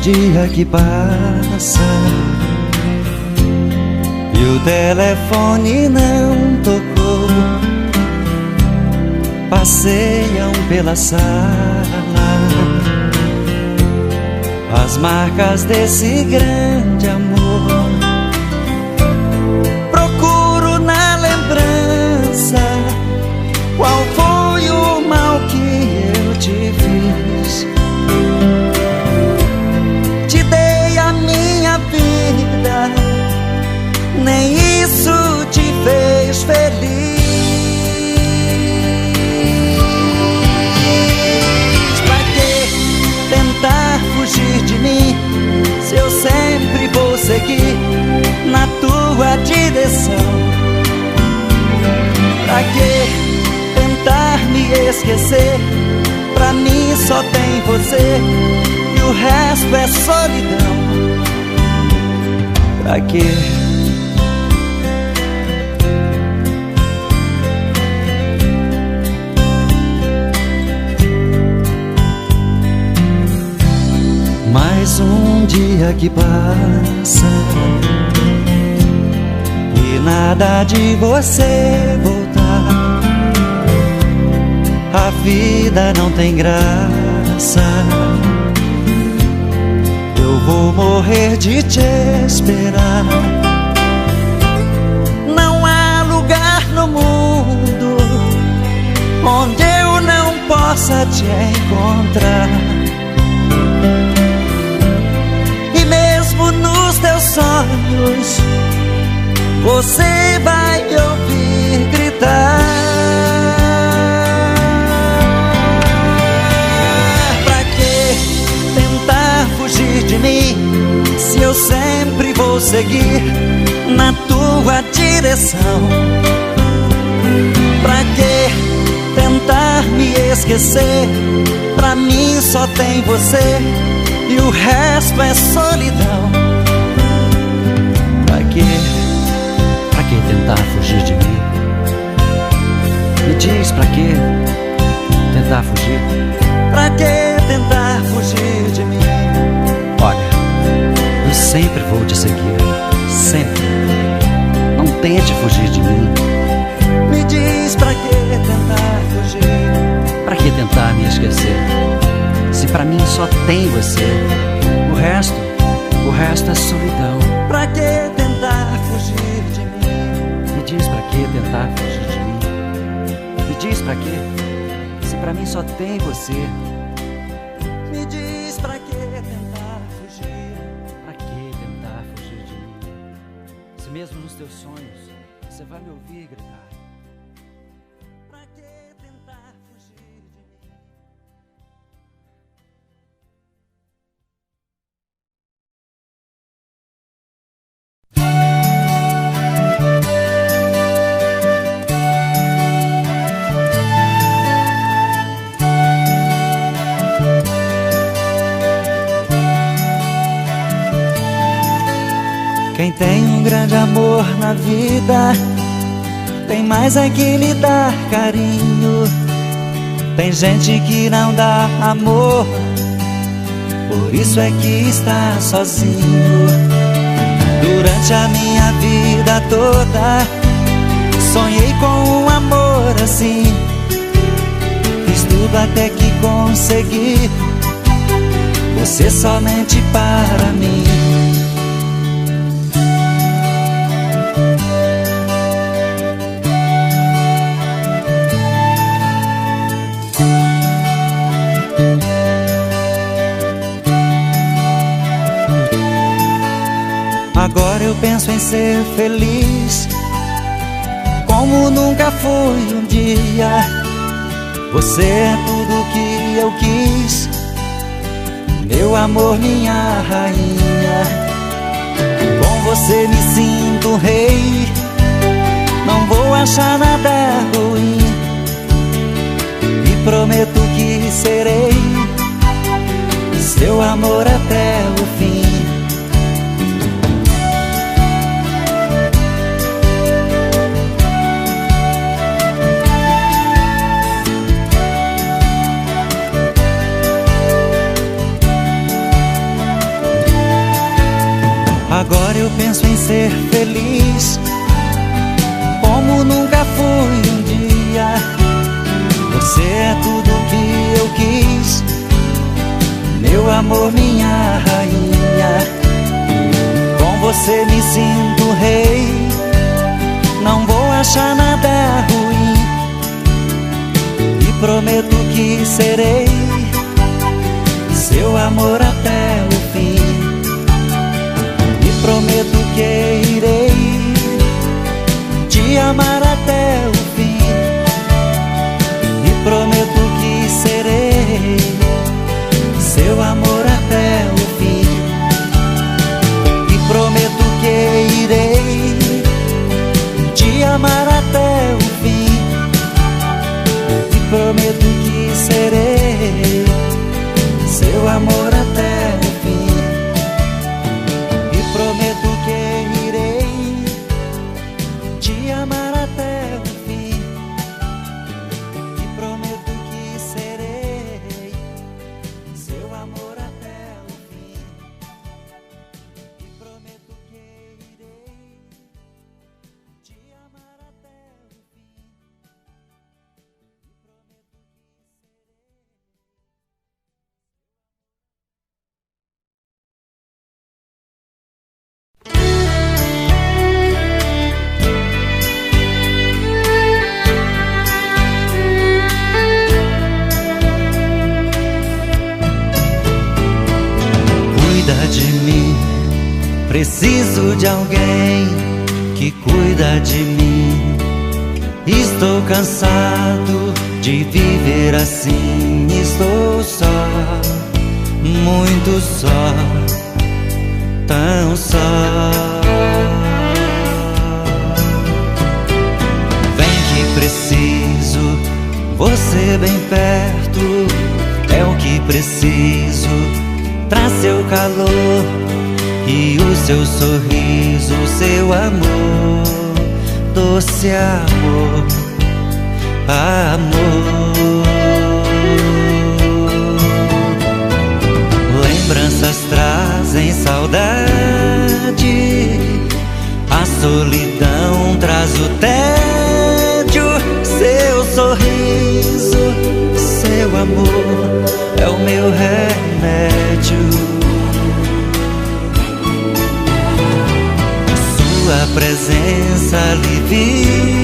dia que passa e o telefone não tocou, passeiam pela sala as marcas desse grande amor. Procuro na lembrança qual foi o mal que eu te fiz. Te dei a minha vida, nem isso te fez feliz. Pra que tentar fugir de mim, se eu sempre vou seguir na tua direção? Pra que tentar me esquecer? Pra mim só tem você e o resto é solidão. Pra quê? Mais um dia que passa e nada de você voltar. A vida não tem graça, eu vou morrer de te esperar. Não há lugar no mundo onde eu não possa te encontrar. E mesmo nos teus sonhos você vai me ouvir gritar. Fugir de mim, se eu sempre vou seguir na tua direção? Pra que tentar me esquecer? Pra mim só tem você e o resto é solidão. Pra que tentar fugir de mim? Me diz, pra que tentar fugir? Pra que tentar fugir de mim? Olha, eu sempre vou te seguir, sempre. Não tente fugir de mim. Me diz, pra que tentar fugir? Pra que tentar me esquecer? Se pra mim só tem você, o resto é solidão. Pra que tentar fugir de mim? Me diz, pra que tentar fugir de mim? Me diz, pra que? Se pra mim só tem você. Me diz, pra que tentar fugir? Pra que tentar fugir de mim? Se mesmo nos teus sonhos você vai me ouvir gritar. Pra que tentar fugir de mim? Quem tem um grande amor na vida tem mais é que lhe dar carinho. Tem gente que não dá amor, por isso é que está sozinho. Durante a minha vida toda sonhei com um amor assim. Fiz tudo até que consegui você somente para mim. Agora eu penso em ser feliz como nunca fui um dia. Você é tudo que eu quis, meu amor, minha rainha. Com você me sinto rei, não vou achar nada ruim. E prometo que serei seu amor até o fim. Agora eu penso em ser feliz, como nunca fui um dia. Você é tudo que eu quis, meu amor, minha rainha. Com você me sinto rei, não vou achar nada ruim. E prometo que serei seu amor até o fim. E prometo que irei te amar até o fim. E prometo que serei seu amor até o fim. E prometo que irei te amar até o fim. E prometo que serei seu amor até o fim. E prometo que irei te amar até o fim. E prometo que serei seu amor até o fim. E prometo que irei te amar até o fim. E prometo que cuida de mim, preciso de alguém que cuida de mim. Estou cansado de viver assim, estou só, muito só, tão só. Vem que preciso, você bem perto, é o que preciso. Traz seu calor e o seu sorriso, seu amor, doce amor, amor. Lembranças trazem saudade, a solidão traz o tédio. Seu sorriso, seu amor, é o meu remédio. Sua presença alivia,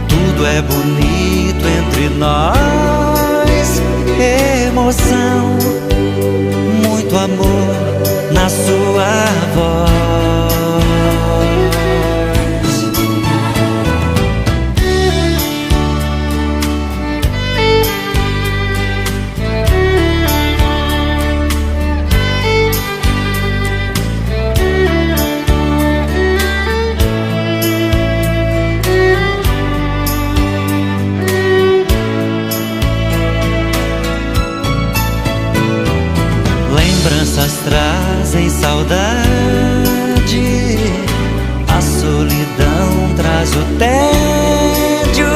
tudo é bonito entre nós. Emoção, muito amor na sua voz. Lembranças trazem saudade, a solidão traz o tédio.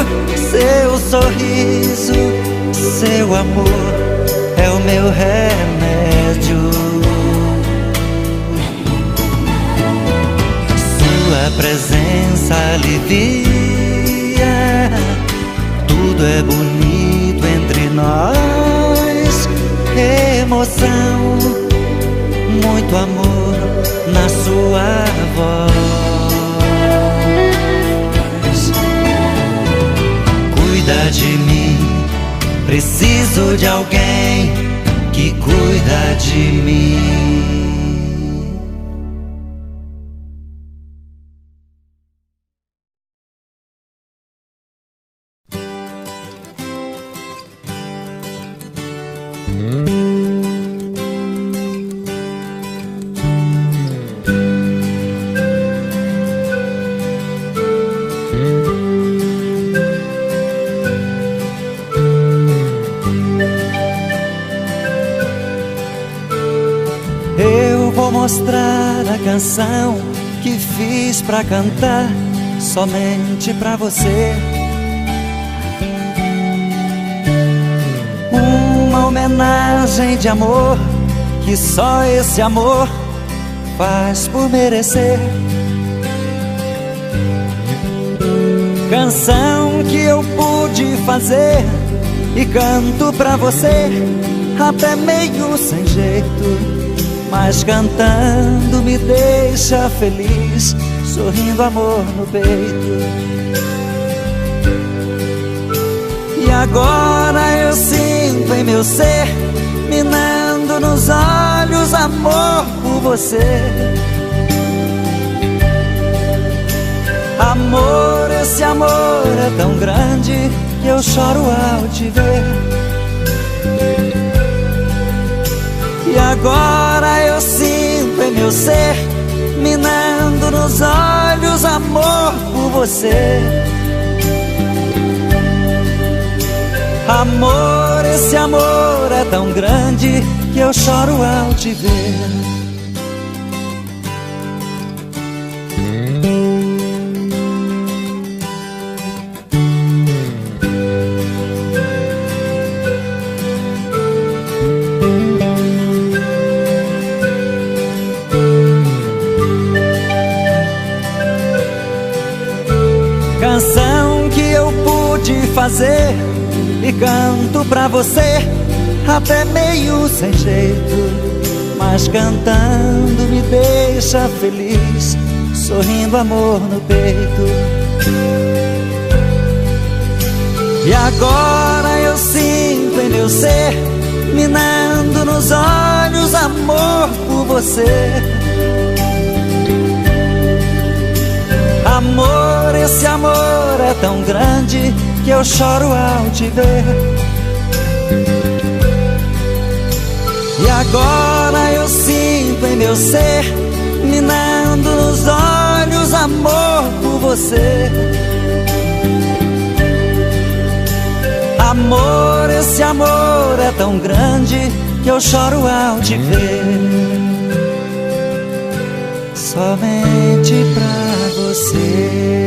Seu sorriso, seu amor, é o meu remédio. Sua presença alivia, tudo é bonito entre nós. Emoção, muito amor na sua voz. Cuida de mim, preciso de alguém que cuida de mim. Mostrar a canção que fiz pra cantar somente pra você. Uma homenagem de amor que só esse amor faz por merecer. Canção que eu pude fazer e canto pra você, até meio sem jeito, mas cantando me deixa feliz, sorrindo amor no peito. E agora eu sinto em meu ser, minando nos olhos, amor por você. Amor, esse amor é tão grande que eu choro ao te ver. E agora eu sinto em meu ser, minando nos olhos, amor por você. Amor, esse amor é tão grande que eu choro ao te ver. Canção que eu pude fazer e canto pra você, até meio sem jeito, mas cantando me deixa feliz, sorrindo amor no peito. E agora eu sinto em meu ser, minando nos olhos, amor por você. Amor, esse amor é tão grande que eu choro ao te ver. E agora eu sinto em meu ser, minando nos olhos, amor por você. Amor, esse amor é tão grande que eu choro ao te ver. Somente pra você.